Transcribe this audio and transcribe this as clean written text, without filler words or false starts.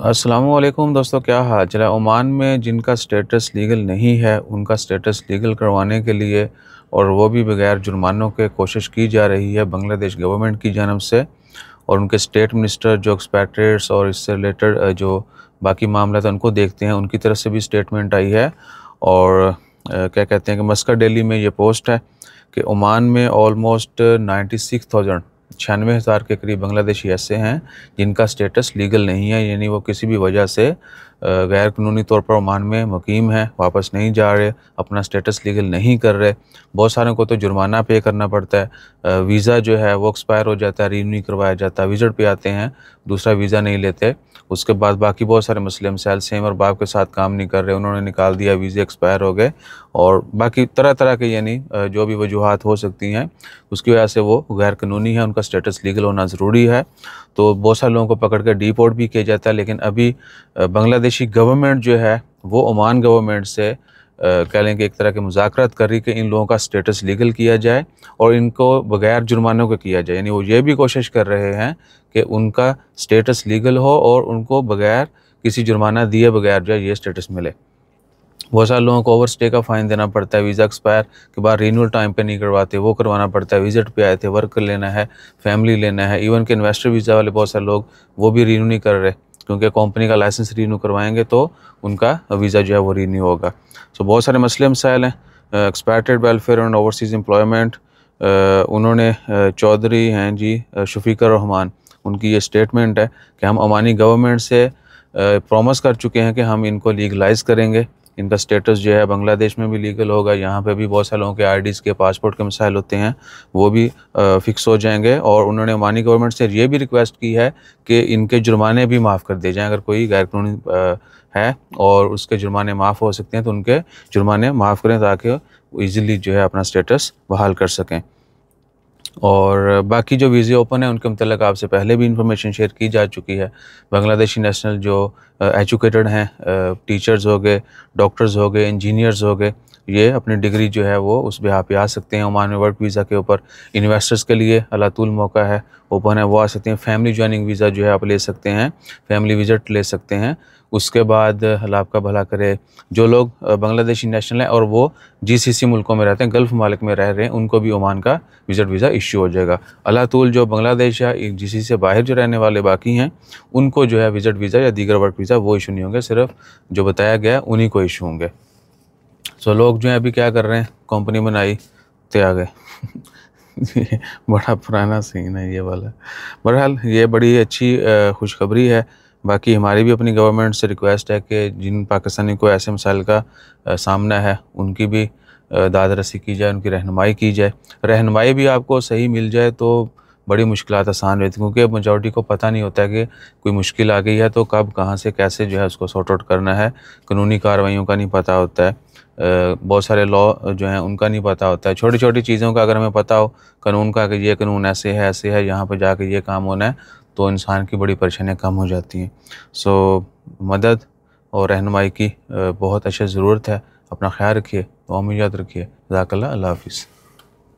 अस्सलामुअलैकुम दोस्तों, क्या हाल चल है। ओमान में जिनका स्टेटस लीगल नहीं है उनका स्टेटस लीगल करवाने के लिए और वो भी बगैर जुर्मानों के कोशिश की जा रही है बांग्लादेश गवर्नमेंट की जानब से। और उनके स्टेट मिनिस्टर जो एक्सपैट्रिएट्स और इससे रिलेटेड जो बाकी मामला था उनको देखते हैं, उनकी तरफ से भी स्टेटमेंट आई है। और क्या कहते हैं कि मस्कट डेली में ये पोस्ट है कि ओमान में ऑलमोस्ट 96,000 96,000 के करीब बांग्लादेशी ऐसे हैं जिनका स्टेटस लीगल नहीं है, यानी वो किसी भी वजह से गैर कानूनी तौर पर ओमान में मुकीम हैं, वापस नहीं जा रहे, अपना स्टेटस लीगल नहीं कर रहे। बहुत सारों को तो जुर्माना पे करना पड़ता है, वीज़ा जो है वो एक्सपायर हो जाता है, रिन्यू नहीं करवाया जाता, विजिट पे आते हैं, दूसरा वीज़ा नहीं लेते। उसके बाद बाकी बहुत सारे मसले मसाइल, सेम और बाप के साथ काम नहीं कर रहे, उन्होंने निकाल दिया, वीज़े एक्सपायर हो गए, और बाकी तरह तरह के यानी जो भी वजूहात हो सकती हैं उसकी वजह से वो गैर कानूनी है, उनका स्टेटस लीगल होना ज़रूरी है। तो बहुत सारे लोगों को पकड़ कर डिपोर्ट भी किया जाता है। लेकिन अभी बांग्लादेशी गवर्नमेंट जो है वो ओमान गवर्नमेंट से कह लें कि एक तरह के मुज़ाकरात कर रही कि इन लोगों का स्टेटस लीगल किया जाए और इनको बगैर जुर्मानों के किया जाए। यानी वो ये भी कोशिश कर रहे हैं कि उनका स्टेटस लीगल हो और उनको बगैर किसी जुर्माना दिए बगैर जो है ये स्टेटस मिले। बहुत सारे लोगों को ओवर स्टे का फ़ाइन देना पड़ता है, वीज़ा एक्सपायर के बाद रिन्यूअल टाइम पे नहीं करवाते, वो करवाना पड़ता है। विजिट पे आए थे, वर्क लेना है, फैमिली लेना है, इवन के इन्वेस्टर वीज़ा वाले बहुत सारे लोग वो भी रिन्यू नहीं कर रहे, क्योंकि कंपनी का लाइसेंस रिन्यू करवाएंगे तो उनका वीज़ा जो है वो रिन्यू होगा। सो बहुत सारे मसले मसाइल हैं। Expatriate welfare and overseas employment, उन्होंने चौधरी हैं जी शफीकुर रहमान, उनकी ये स्टेटमेंट है कि हम ओमानी गवर्नमेंट से प्रॉमिस कर चुके हैं कि हम इनको लीगलाइज़ करेंगे, इनका स्टेटस जो है बांग्लादेश में भी लीगल होगा, यहाँ पे भी बहुत सारे लोगों के आईडीज़ के पासपोर्ट के मसाइल होते हैं, वो भी फ़िक्स हो जाएंगे। और उन्होंने ओमानी गवर्नमेंट से ये भी रिक्वेस्ट की है कि इनके जुर्माने भी माफ़ कर दिए जाएँ। अगर कोई गैर कानूनी है और उसके जुर्माने माफ़ हो सकते हैं तो उनके जुर्माने माफ़ करें, ताकि ईज़िली जो है अपना स्टेटस बहाल कर सकें। और बाकी जो वीज़े ओपन है उनके मतलब आपसे पहले भी इंफॉर्मेशन शेयर की जा चुकी है। बांग्लादेशी नेशनल जो एजुकेटेड हैं, टीचर्स हो गए, डॉक्टर्स हो गए, इंजीनियर्स हो गए, ये अपनी डिग्री जो है वो उस बिहाफ़ पे आ सकते हैं ओमान में वर्क वीज़ा के ऊपर। इन्वेस्टर्स के लिए अलातुल मौका है, ओपन है, वो आ सकते हैं। फैमिली जॉइनिंग वीज़ा जो है आप ले सकते हैं, फैमिली विजिट ले सकते हैं। उसके बाद अल्लाह आपका भला करे, जो लोग बांग्लादेशी नेशनल हैं और वो जीसीसी मुल्कों में रहते हैं, गल्फ़ मालिक में रह रहे हैं, उनको भी ओमान का विजिट वीज़ा इश्यू हो जाएगा। अलातुल जो बांग्लादेश या जीसीसी से बाहर जो रहने वाले बाकी हैं उनको जो है विजिट वीज़ा या दीगर वर्क वीज़ा वो इशू नहीं होंगे, सिर्फ जो बताया गया है उन्हीं को इशू होंगे। सो लोग जो है अभी क्या कर रहे हैं, कंपनी बनाई ते आ गए ये बड़ा पुराना सीन है ये वाला। बहरहाल ये बड़ी अच्छी खुशखबरी है। बाकी हमारी भी अपनी गवर्नमेंट से रिक्वेस्ट है कि जिन पाकिस्तानी को ऐसे मसाइल का सामना है उनकी भी दाद रसी की जाए, उनकी रहनुमाई की जाए। रहनुमाई भी आपको सही मिल जाए तो बड़ी मुश्किलात आसान रहती, क्योंकि मेजॉरिटी को पता नहीं होता है कि कोई मुश्किल आ गई है तो कब कहाँ से कैसे जो है उसको सॉर्ट आउट करना है। कानूनी कार्रवाइयों का नहीं पता होता है, बहुत सारे लॉ जो हैं उनका नहीं पता होता है। छोटी छोटी चीज़ों का अगर हमें पता हो कानून का कि ये कानून ऐसे है, यहाँ पर जाके ये काम होना है, तो इंसान की बड़ी परेशानियाँ कम हो जाती हैं। सो मदद और रहनुमाई की बहुत अच्छी ज़रूरत है। अपना ख्याल रखिए, दुआ में याद रखिए। जज़ाकल्लाह, अल्लाह हाफ़िज़।